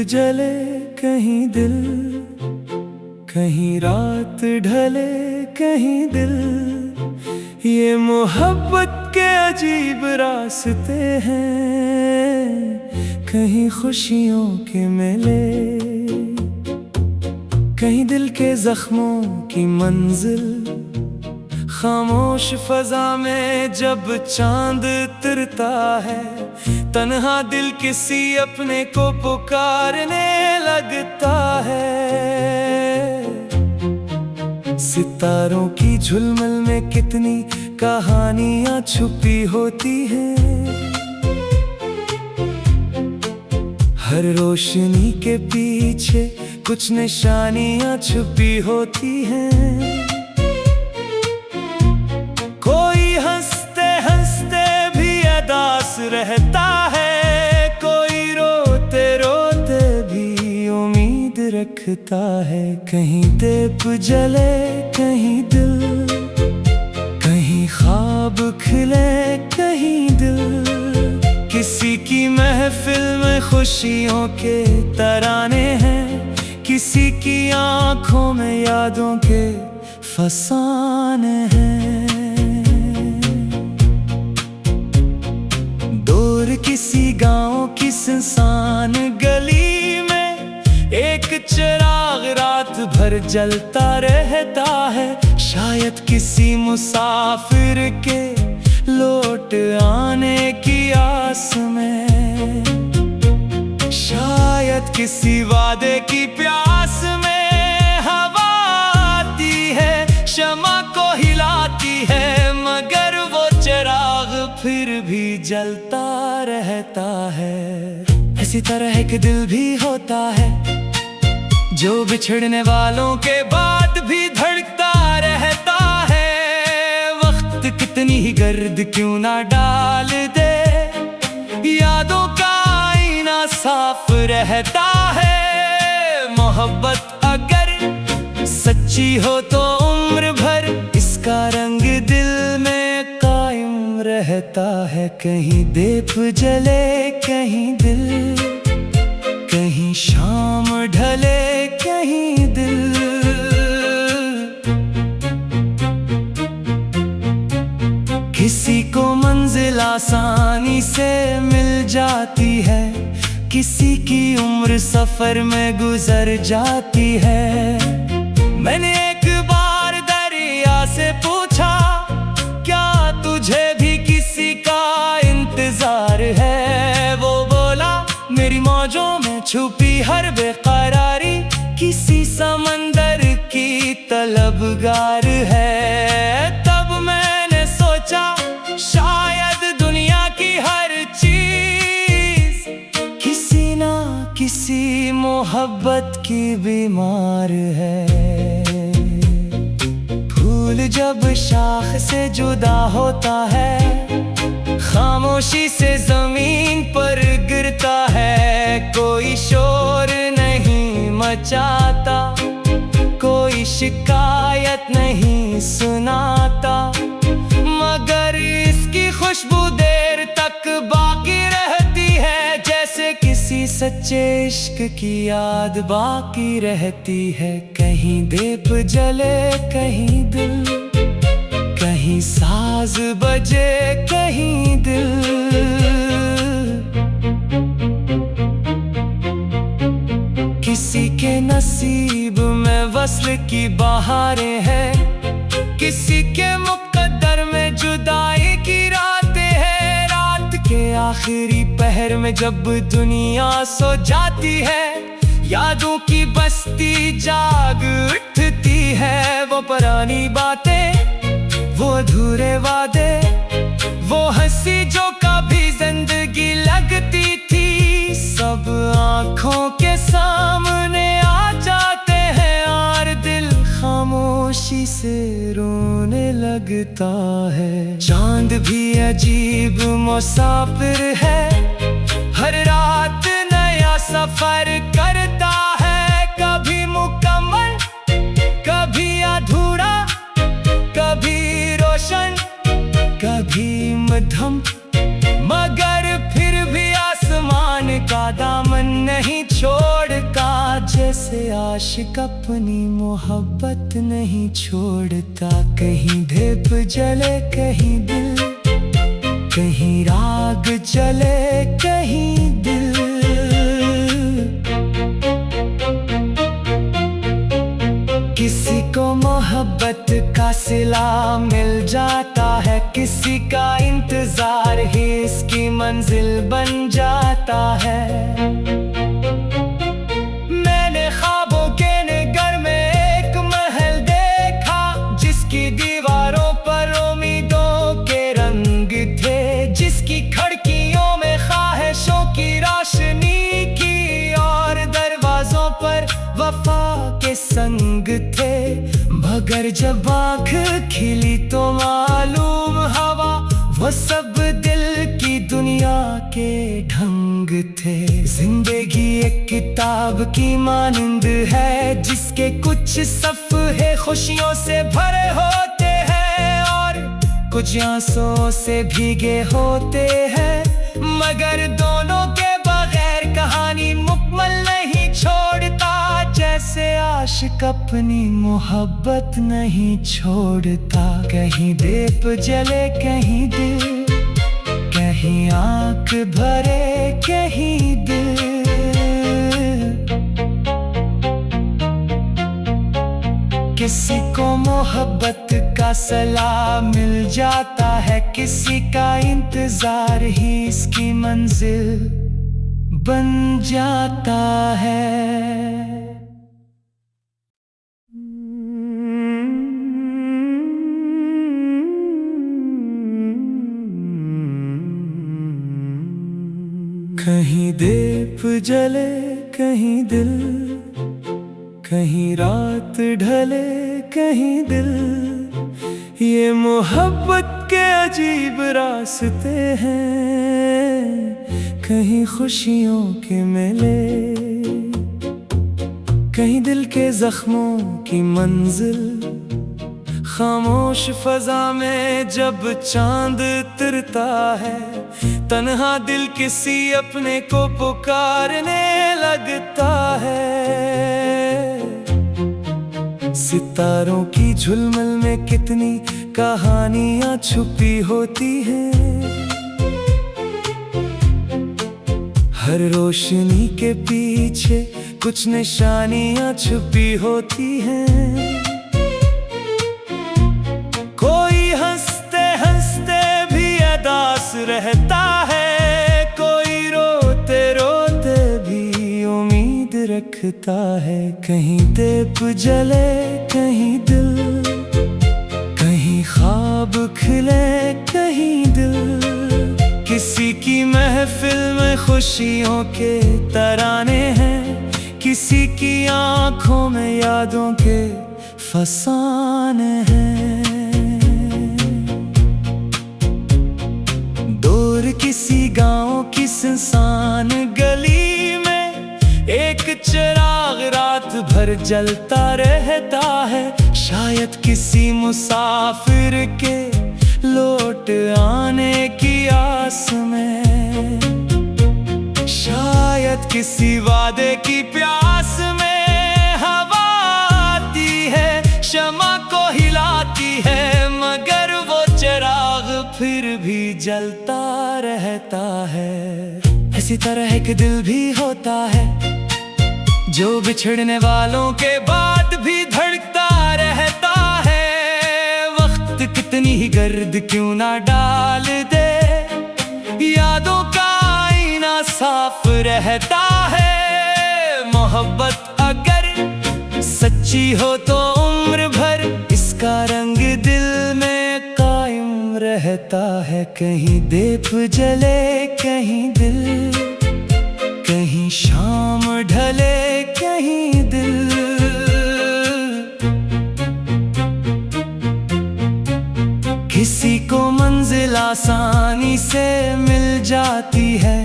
जले कहीं दिल, कहीं रात ढले कहीं दिल। ये मोहब्बत के अजीब रास्ते हैं, कहीं खुशियों के मेले, कहीं दिल के जख्मों की मंजिल। खामोश फजा में जब चांद उतरता है, तन्हा दिल किसी अपने को पुकारने लगता है। सितारों की झुलमल में कितनी कहानियां छुपी होती हैं, हर रोशनी के पीछे कुछ निशानियां छुपी होती हैं। कोई हंसते हंसते भी उदास रहता है, कोई रोते रोते भी उम्मीद रखता है। कहीं दीप जले कहीं दिल, कहीं ख्वाब खिले कहीं दिल। किसी की महफिल में खुशियों के तराने हैं, किसी की आंखों में यादों के फसाने हैं। दूर किसी गांव की सुनसान गली में एक चिराग रात भर जलता रहता है। शायद किसी मुसाफिर के लौट आने की आस में, शायद किसी वादे की प्यास में हवा आती है, शमा को हिलाती है, मगर वो चिराग फिर भी जलता रहता है। इसी तरह एक दिल भी होता है, जो बिछड़ने वालों के बाद भी धड़कता रहता है। वक्त कितनी ही गर्द क्यों ना डाल दे, यादों का आईना साफ रहता है। मोहब्बत अगर सच्ची हो तो उम्र भर इसका रंग दिल में कायम रहता है। कहीं दीप जले कहीं दिल, कहीं शाम ढले कहीं दिल। किसी को मंजिल आसानी से मिल जाती है, किसी की उम्र सफर में गुजर जाती है। मैंने एक बार दरिया से पूछा, क्या तुझे भी किसी का इंतजार है? वो बोला, मेरी मौजों में छुपी हर बेकरारी किसी समंदर की तलबगार है। तब मैंने सोचा, शायद दुनिया की हर चीज किसी ना किसी मोहब्बत की बीमार है। फूल जब शाख से जुदा होता है, खामोशी से जमीन पर गिरता है। कोई शोर नहीं मचाता, कोई शिकायत नहीं सुनाता, मगर इसकी खुशबू देर तक बाकी रहती है। जैसे किसी सच्चे इश्क की याद बाकी रहती है। कहीं दीप जले कहीं दिल, कहीं साज बजे कहीं दिल। किसी के नसीब में वस्ल की बहारें हैं, किसी के मुकद्दर में जुदाई की रातें हैं। रात के आखिरी पहर में जब दुनिया सो जाती है, यादों की बस्ती जाग उठती है। वो पुरानी बातें, वो अधूरे वादे, वो हंसी जो कभी जिंदगी लगती थी, सब आंखों के सामने आ जाते हैं। और दिल खामोशी से रोने लगता है। चांद भी अजीब मुसाफिर है, हर रात नया सफर करता है। कभी मुकम्मल, कभी अधूरा, कभी रोशन, कभी मध्यम, मगर फिर भी आसमान का दामन नहीं छोड़ आशिक अपनी मोहब्बत नहीं छोड़ता। कहीं दीप जले कहीं दिल, कहीं राग जले कहीं दिल। किसी को मोहब्बत का सिला मिल जाता है, किसी का इंतजार ही इसकी मंजिल बन जाता है। मैंने ख्वाबों के नगर में एक महल देखा, जिसकी दीवारों पर उम्मीदों के रंग थे, जिसकी खिड़कियों में ख्वाहिशों की रोशनी की, और दरवाजों पर वफा के संग थे। मगर जब आँख खिली तो मालूम हवा वो सब दिल की दुनिया के ढंग थे। जिंदगी एक किताब की मानंद है, जिसके कुछ सफ़े खुशियों से भरे होते हैं और कुछ आंसुओं से भीगे होते हैं। मगर दोनों के बगैर कहानी मुकम्मल नहीं छोड़ता। जैसे आशिक अपनी मोहब्बत नहीं छोड़ता। कहीं दीप जले कहीं दिल, कहीं आँख भरे कहीं दिल। किसी को मोहब्बत का सलाम मिल जाता है, किसी का इंतजार ही इसकी मंजिल बन जाता है। कहीं दीप जले कहीं दिल, कहीं रात ढले कहीं दिल। ये मोहब्बत के अजीब रास्ते हैं, कहीं खुशियों के मेले, कहीं दिल के जख्मों की मंजिल। खामोश फजा में जब चांद उतरता है, तन्हा दिल किसी अपने को पुकारने लगता है। सितारों की झुलमल में कितनी कहानियां छुपी होती हैं। हर रोशनी के पीछे कुछ निशानियां छुपी होती हैं। कोई हंसते हंसते भी उदास रहता है, कोई रोते रोते भी उम्मीद रखता है। कहीं दीप जले कहीं दिल, कहीं ख्वाब खिले कहीं दिल। किसी की महफिल में खुशियों के तराने हैं, किसी की आंखों में यादों के फसाने हैं। किसी गांव की सुनसान गली में एक चिराग रात भर जलता रहता है। शायद किसी मुसाफिर के लौट आने की आस में, शायद किसी वादे की प्यास में हवा आती है, शमा को हिलाती है। मगर वो चिराग फिर भी जलता रहता है। इसी तरह एक दिल भी होता है, जो बिछड़ने वालों के बाद भी धड़कता रहता है। वक्त कितनी ही गर्द क्यों ना डाल दे, यादों का आईना साफ रहता है। मोहब्बत अगर सच्ची हो तो उम्र भर इसका रंग दिल में कायम रहता है। कहीं दीप जले कहीं दिल, कहीं शाम ढले कहीं दिल। किसी को मंजिल आसानी से मिल जाती है,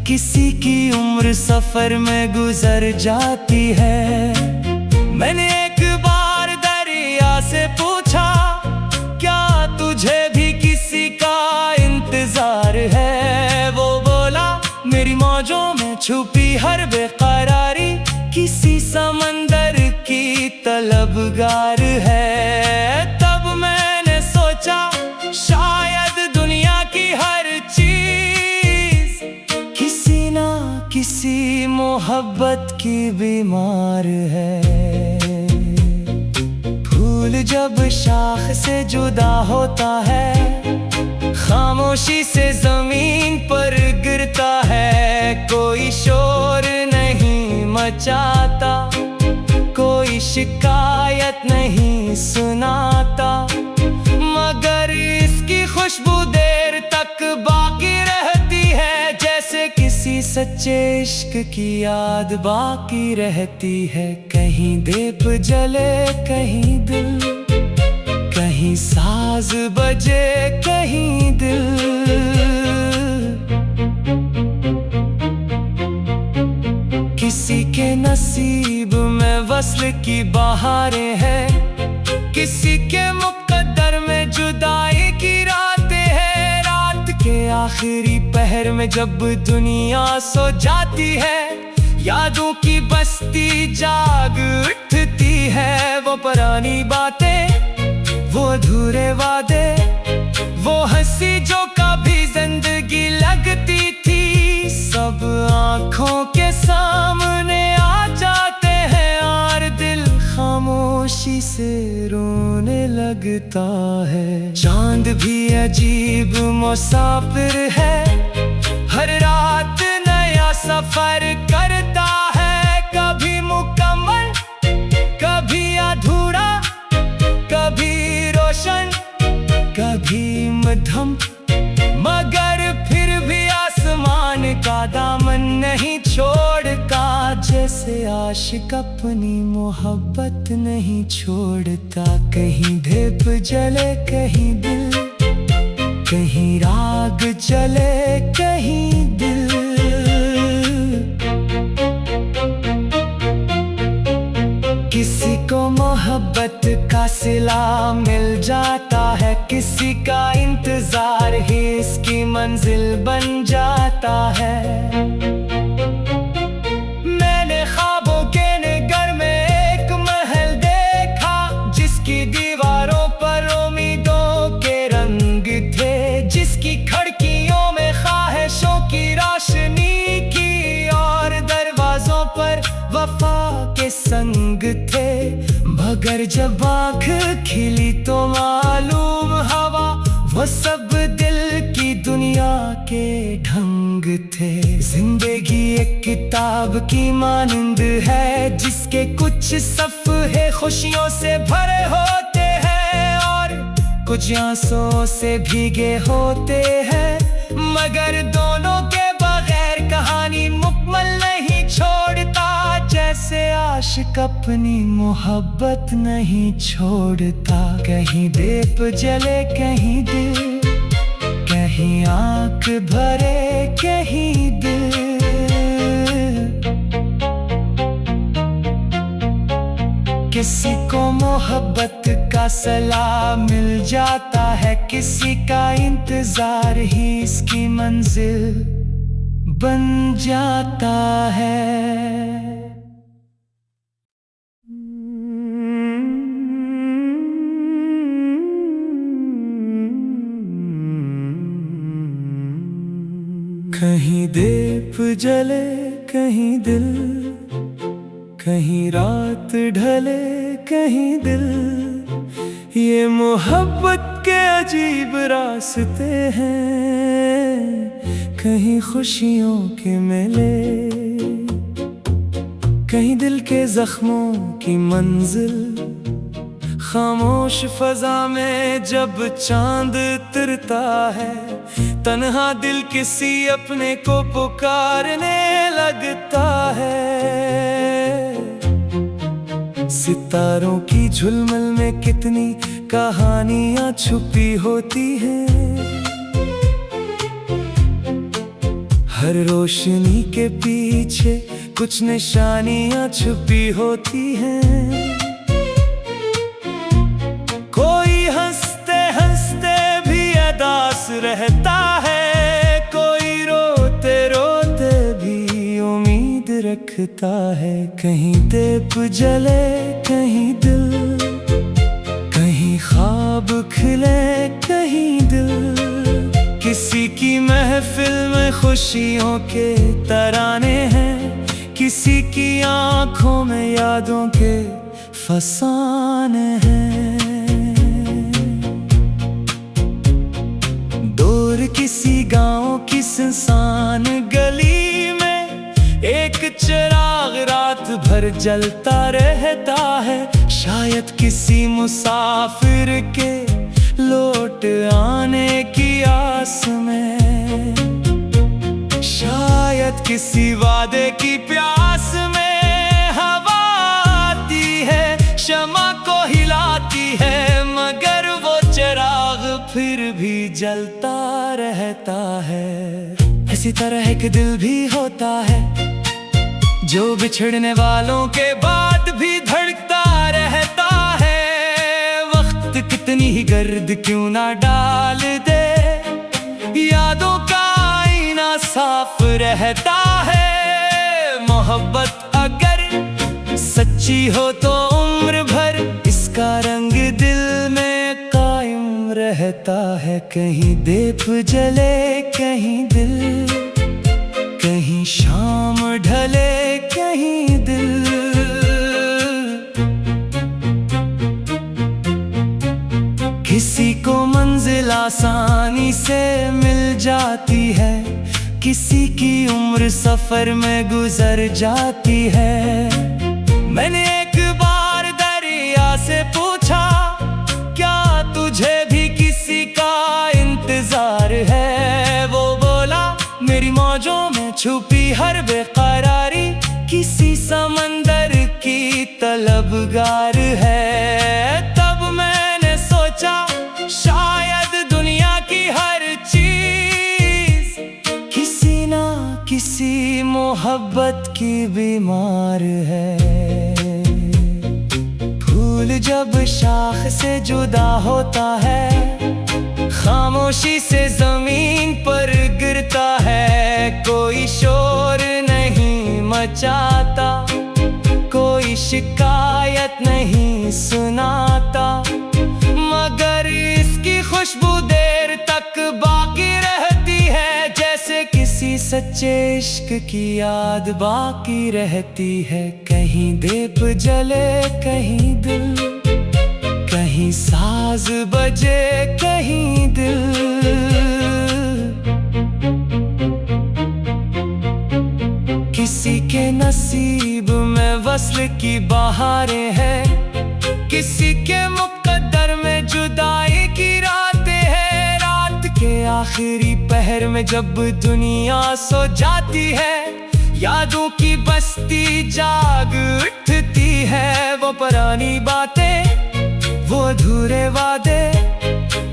किसी की उम्र सफर में गुजर जाती है। मैंने एक बार दरिया से पूछा, क्या तुझे भी किसी का इंतजार है? वो बोला, मेरी मौजों में छुपी हर बेकरारी किसी समंदर तलबगार है। तब मैंने सोचा शायद दुनिया की हर चीज किसी ना किसी मोहब्बत की बीमार है। फूल जब शाख से जुदा होता है, खामोशी से जमीन पर गिरता है। कोई शोर नहीं मचाता, कोई शिकायत नहीं सुनाता, मगर इसकी खुशबू देर तक बाकी रहती है, जैसे किसी सच्चे इश्क की याद बाकी रहती है। कहीं दीप जले कहीं दिल, कहीं साज बजे कहीं दिल। किसी के नसीब में वस्ल की बहारें हैं, किसी के मुक़द्दर में जुदाई की रातें हैं। रात के आखिरी पहर में जब दुनिया सो जाती है, यादों की बस्ती जाग उठती है। वो पुरानी बातें, वो अधूरे वादे, वो हंसी जो कभी जिंदगी लगती थी, सब आंखों के सामने आ जाते हैं। और दिल खामोशी से रोने लगता है। चांद भी अजीब मुसाफिर है, हर रात नया सफर करता है। कभी मुकम्मल, कभी अधूरा, कभी रोशन, कभी मध्यम, मगर फिर भी आसमान का दामन नहीं छोड़ता। जैसे आशिक अपनी मोहब्बत नहीं छोड़ता। कहीं दीप जले कहीं दिल, कहीं राग चले कहीं दिल। किसी को मोहब्बत का सिला मिल जाता है, किसी का इंतजार ही इसकी मंजिल बन जाता है। मैंने ख्वाबों के नगर में एक महल देखा, जिसकी दीवारों पर उम्मीदों के रंग थे, जिसकी खिड़कियों में ख्वाहिशों की रोशनी की, और दरवाजों पर वफा के संग थे। मगर जब आँख खिली तो मालूम हवा वो सब दिल की दुनिया के ढंग थे। जिंदगी एक किताब की मानंद है, जिसके कुछ सफ़े खुशियों से भरे होते हैं और कुछ आंसुओं से भीगे होते हैं। मगर दोनों के बगैर कहानी मुकम्मल नहीं छोड़ता। जैसे आशिक अपनी मोहब्बत नहीं छोड़ता। कहीं दीप जले कहीं दिल, कहीं आँख भरे कहीं दिल। किसी को मोहब्बत का सलाम मिल जाता है, किसी का इंतजार ही इसकी मंजिल बन जाता है। कहीं दीप जले कहीं दिल, कहीं रात ढले कहीं दिल। ये मोहब्बत के अजीब रास्ते हैं, कहीं खुशियों के मेले, कहीं दिल के जख्मों की मंजिल। खामोश फजा में जब चांद उतरता है, तन्हा दिल किसी अपने को पुकारने लगता है। सितारों की झुलमल में कितनी कहानियां छुपी होती हैं। हर रोशनी के पीछे कुछ निशानियां छुपी होती हैं। कोई हंसते हंसते भी उदास रहता है, कोई रोते रोते भी उम्मीद रखता है। कहीं दीप जले कहीं दिल, खुशियों के तराने हैं, किसी की आंखों में यादों के फसाने हैं। दूर किसी गांव की सुनसान गली में एक चिराग रात भर जलता रहता है। शायद किसी मुसाफिर के लौट आने की आस में, शायद किसी वादे की प्यास में हवा आती है, शमा को हिलाती है, मगर वो चिराग फिर भी जलता रहता है। इसी तरह एक दिल भी होता है जो बिछड़ने वालों के बाद भी धड़कता रहता है। वक्त कितनी ही गर्द क्यों ना डाल दे, यादों का आईना साफ रहता है। मोहब्बत अगर सच्ची हो तो उम्र भर इसका रंग दिल में कायम रहता है। कहीं दीप जले कहीं दिल, कहीं शाम ढले कहीं दिल। किसी को मंजिल आसानी से मिल जाती है, किसी की उम्र सफर में गुजर जाती है। मैंने एक बार दरिया से पूछा, क्या तुझे भी किसी का इंतजार है? वो बोला, मेरी मौजों में छुपी हर बेकरारी किसी समंदर की तलबगार है। तब मैंने सोचा, शायद दुनिया की हर चीज किसी ना किसी मोहब्बत की बीमार है। फूल जब शाख से जुदा होता है, खामोशी से जमीन पर गिरता है। कोई शोर नहीं मचाता, कोई शिकायत नहीं सुनाता, मगर इसकी खुशबू देर तक बाकी रहती है। जैसे किसी सच्चे इश्क की याद बाकी रहती है। कहीं दीप जले कहीं दिल, कहीं साज बजे कहीं दिल। किसी के नसीब में वस्ल की बहारें हैं, किसी के मुकद्दर में जुदाई की रातें हैं। रात के आखिरी पहर में जब दुनिया सो जाती है, यादों की बस्ती जाग उठती है। वो पुरानी बातें, वो अधूरे वादे,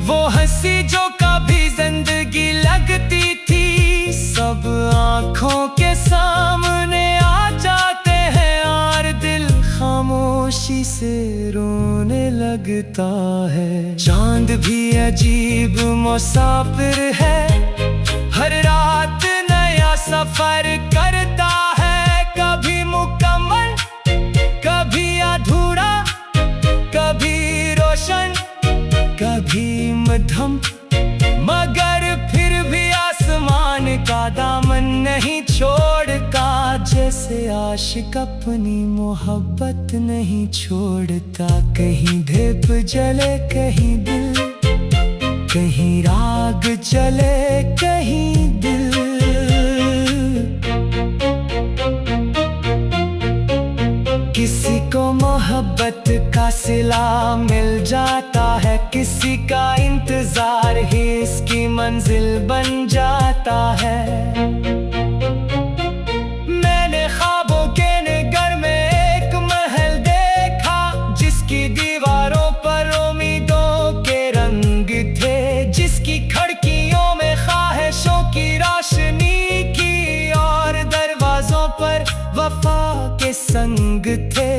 वो हंसी जो कभी जिंदगी लगती थी, सब आंखों के सामने आ जाते हैं। और दिल खामोशी से रोने लगता है। चांद भी अजीब मुसाफिर है, हर रात नया सफर करता है। कभी मुकम्मल कभी अधूरा, कभी रोशन कभी मध्यम, मगर फिर भी आसमान का दामन नहीं छोड़ता। जैसे आशिक अपनी मोहब्बत नहीं छोड़ता। कहीं दीप जले कहीं दिल, कहीं राग चले कहीं दिल। किसी को मोहब्बत का सिला मिल जाता है, किसी का इंतजार ही इसकी मंजिल बन जाता है। मैंने ख्वाबों के नगर में एक महल देखा, जिसकी दीवारों पर उम्मीदों के रंग थे, जिसकी खिड़कियों में ख्वाहिशों की रोशनी की, और दरवाजों पर वफा के संग थे।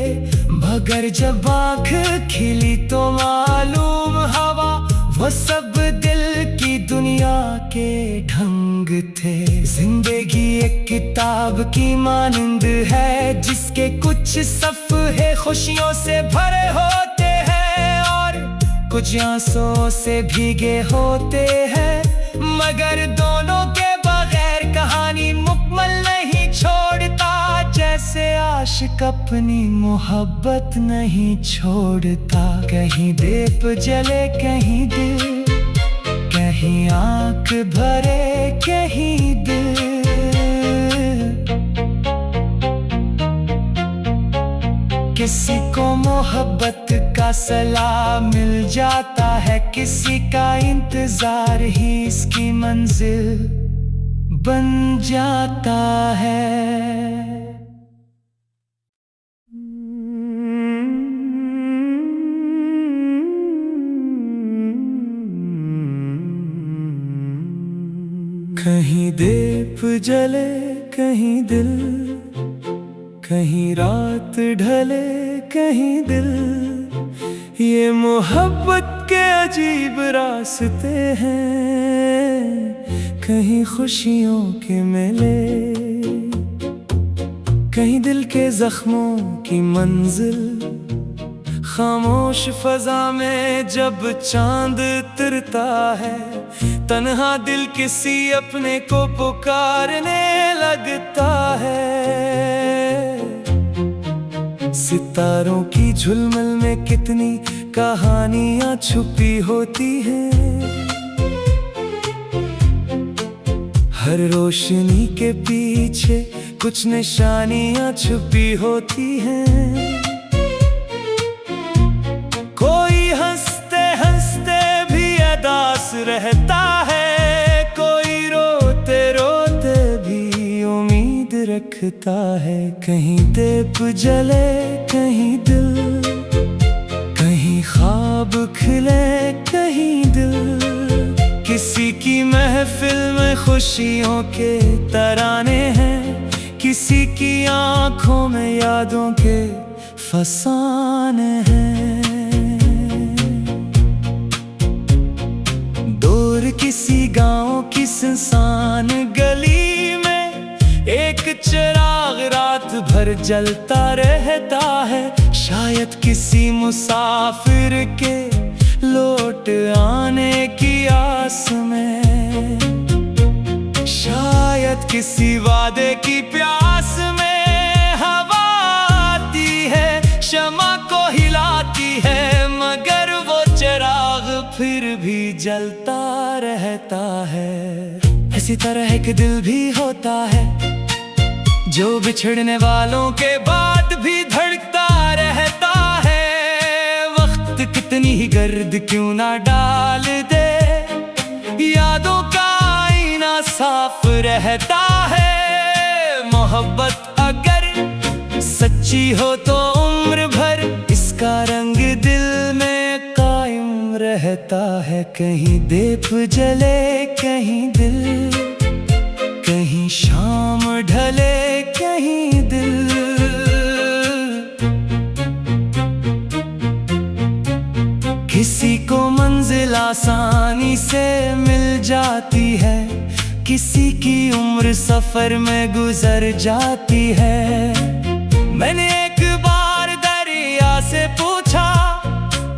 मगर जब आँख खिली तो मालूम हवा, वो सब दिल की दुनिया के ढंग थे। जिंदगी एक किताब की मानंद है, जिसके कुछ सफ़े खुशियों से भरे होते हैं, और कुछ आंसुओं से भीगे होते हैं। मगर दोनों के बगैर कहानी मुकम्मल नहीं छोड़ता, जैसे आशिक अपनी मोहब्बत नहीं छोड़ता। कहीं दीप जले कहीं दिल, कहीं आंख भरे कहीं दिल। किसी को मोहब्बत का सलाम मिल जाता है, किसी का इंतजार ही इसकी मंजिल बन जाता है। कहीं दीप जले कहीं दिल, कहीं रात ढले कहीं दिल। ये मोहब्बत के अजीब रास्ते हैं, कहीं खुशियों के मेले, कहीं दिल के जख्मों की मंजिल। खामोश फजा में जब चांद उतरता है, तन्हा दिल किसी अपने को पुकारने लगता है। सितारों की झुलमल में कितनी कहानियां छुपी होती हैं, हर रोशनी के पीछे कुछ निशानियां छुपी होती हैं। कोई हंसते हंसते भी उदास रहता है, कोई रोते रोते भी उम्मीद रखता है। कहीं दीप जले कहीं दिल, कहीं ख्वाब खिले कहीं दिल। किसी की महफिल में खुशियों के तराने हैं, किसी की आंखों में यादों के फसाने हैं। दूर किसी गांव की सुनसान गली में एक चिराग रात भर जलता रहता है। शायद किसी मुसाफिर के लौट आने की आस में, शायद किसी वादे की प्यास में हवा आती है, शमा को हिलाती है, मगर वो चिराग फिर भी जलता रहता है। इसी तरह एक दिल भी होता है, जो बिछड़ने वालों के बाद भी धड़कता रहता है। वक्त कितनी ही गर्द क्यों ना डाल दे, यादों का आईना साफ रहता है। मोहब्बत अगर सच्ची हो तो उम्र भर इसका रंग दिल में कायम रहता है। कहीं दीप जले कहीं दिल, कहीं शाम ढले कहीं दिल। किसी को मंजिल आसानी से मिल जाती है, किसी की उम्र सफर में गुजर जाती है। मैंने एक बार दरिया से पूछा,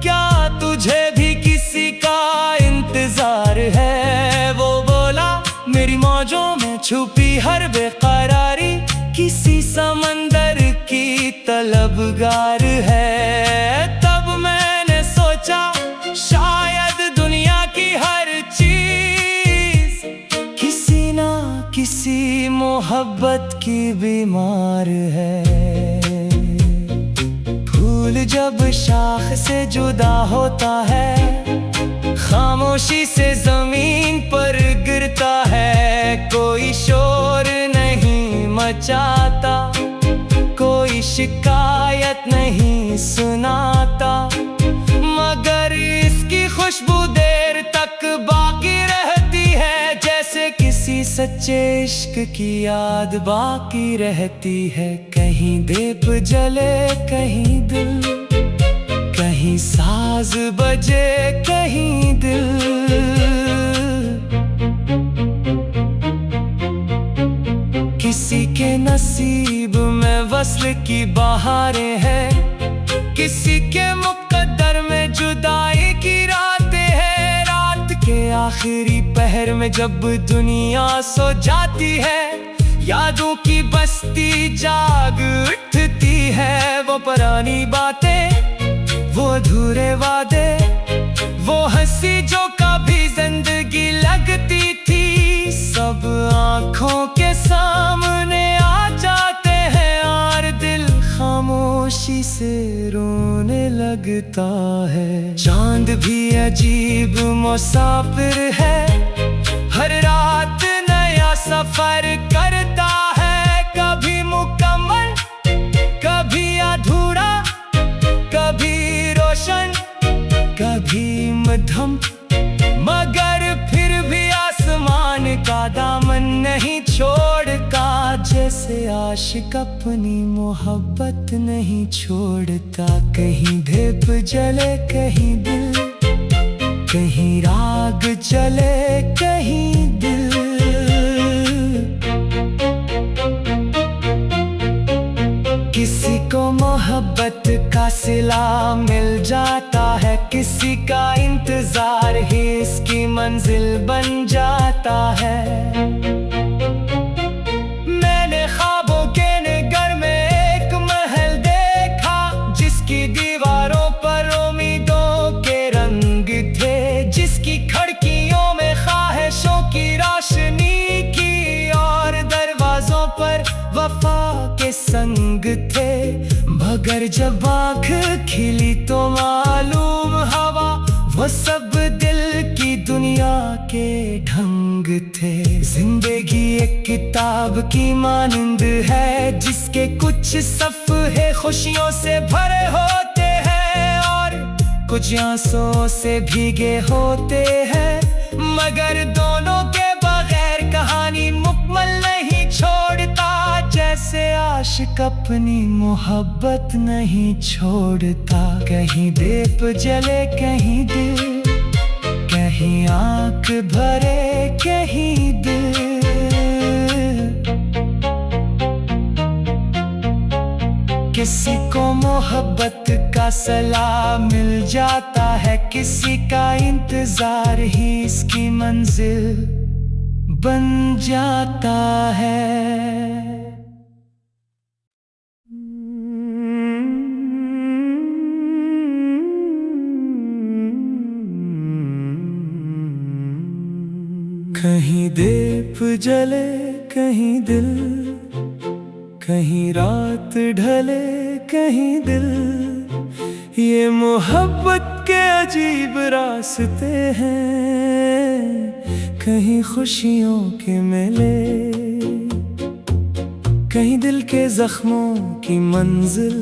क्या तुझे भी किसी का इंतजार है? वो बोला, मेरी मौजों में छुपी हर बेकरारी किसी समंदर की तलबगार है। तब मैंने सोचा, शायद दुनिया की हर चीज किसी ना किसी मोहब्बत की बीमार है। फूल जब शाख से जुदा होता है, खामोशी से जमीन पर गिरता है। कोई शोर नहीं मचाता, कोई शिकायत नहीं सुनाता, मगर इसकी खुशबू देर तक बाकी रहती है। जैसे किसी सच्चे इश्क की याद बाकी रहती है। कहीं दीप जले कहीं दिल, कहीं साज बजे कहीं दिल। किसी के नसीब में वस्ल की बहारें हैं, किसी के मुकद्दर में जुदाई की रातें हैं। रात के आखिरी पहर दोपहर में जब दुनिया सो जाती है, यादों की बस्ती जाग उठती है। वो पुरानी बातें, वो अधूरे वादे, वो हंसी जो कभी जिंदगी लगती थी, सब आंखों के सामने आ जाते हैं और दिल खामोशी से रोने लगता है। चांद भी अजीब मुसाफिर है, हर रात नया सफर करता है। कभी मुकम्मल, कभी अधूरा, कभी रोशन, कभी मध्यम, मगर फिर भी आसमान का दामन नहीं छोड़ता। जैसे आशिक अपनी मोहब्बत नहीं छोड़ता। कहीं दीप जले कहीं दिल, कहीं राग चले कहीं दिल। किसी को मोहब्बत का सिला मिल जाता है, किसी का इंतजार ही इसकी मंजिल बन जाता है। मैंने ख्वाबों के नगर में एक महल देखा, जिसकी दीवारों पर उम्मीदों के रंग थे, जिसकी खिड़कियों में ख्वाहिशों की रोशनी की, और दरवाजों पर वफा के संग थे। मगर जब आँख खिली तो मालूम हवा वो सब दिल की दुनिया के ढंग थे। जिंदगी एक किताब की मानंद है, जिसके कुछ सफ़े खुशियों से भरे होते हैं और कुछ आंसुओं से भीगे होते हैं। मगर दोनों के बगैर कहानी मुकम्मल नहीं छोड़ता। जैसे आशिक अपनी मोहब्बत नहीं छोड़ता। कहीं दीप जले कहीं दिल, कहीं आँख भरे कहीं दिल। किसी को मोहब्बत का सलाम मिल जाता है, किसी का इंतजार ही इसकी मंजिल बन जाता है। कहीं दीप जले कहीं दिल, कहीं रात ढले कहीं दिल। ये मोहब्बत के अजीब रास्ते हैं, कहीं खुशियों के मेले, कहीं दिल के जख्मों की मंजिल।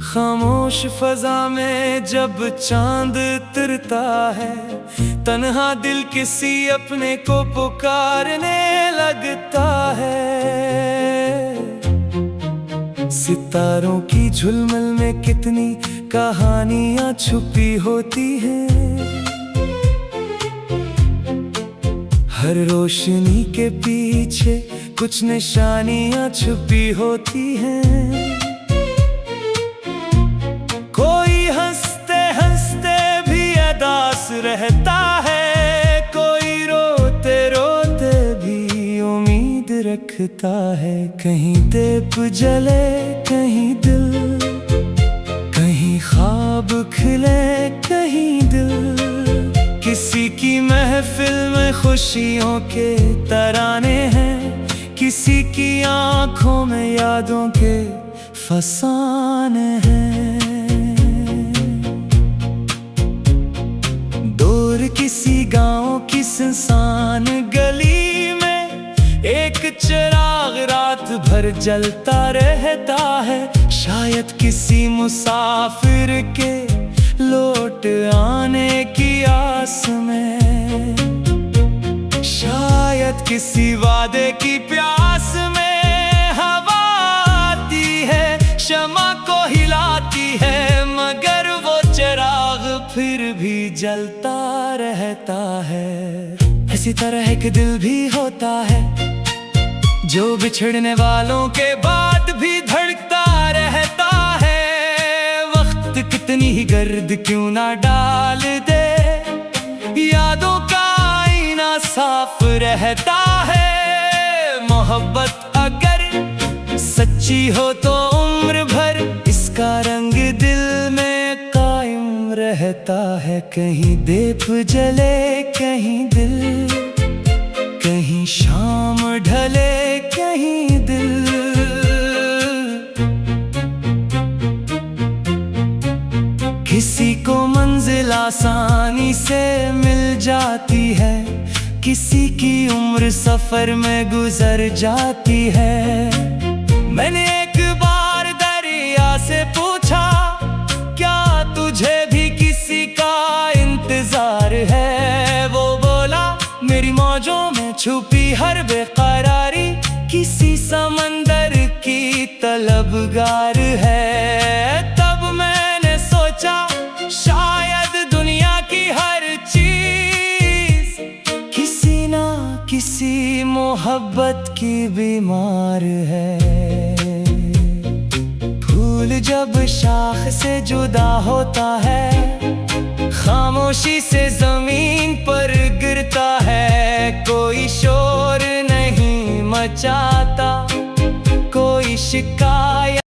खामोश फजा में जब चांद उतरता है, तन्हा दिल किसी अपने को पुकारने लगता है। सितारों की झुलमल में कितनी कहानियां छुपी होती हैं। हर रोशनी के पीछे कुछ निशानियां छुपी होती हैं। कोई हंसते हंसते भी उदास रहता है, कोई रोते रोते भी उम्मीद रखता है। कहीं दीप जले कहीं दिल, कहीं ख्वाब खिले कहीं दिल। किसी की महफिल में खुशियों के तराने हैं, किसी की आंखों में यादों के फसाने हैं। दूर किसी गांव की सुनसान गली में एक चिराग रात भर जलता रहता है। शायद किसी मुसाफिर के लौट आने की आस में, शायद किसी वादे की प्यास में हवा आती है, शमा को हिलाती है। मगर वो चिराग फिर भी जलता रहता है। इसी तरह एक दिल भी होता है, जो बिछड़ने वालों के बाद भी धड़कता रहता है। वक्त कितनी ही गर्द क्यों ना डाल दे, यादों का आईना साफ रहता है। मोहब्बत अगर सच्ची हो तो उम्र भर इसका रंग दिल में कायम रहता है। कहीं दीप जले कहीं दिल, कहीं शाम ढले कहीं दिल। किसी को मंजिल आसानी से मिल जाती है, किसी की उम्र सफर में गुजर जाती है। मैंने एक बार दरिया से पूछा, क्या तुझे भी किसी का इंतजार है? वो बोला, मेरी मौजों में छुपी हर बेकरारी किसी समंदर की तलबगार है। तब मैंने सोचा, शायद दुनिया की हर चीज किसी ना किसी मोहब्बत की बीमार है। फूल जब शाख से जुदा होता है, खामोशी से जमीन पर गिरता है। कोई शोर नहीं मचाता, कोई शिकायत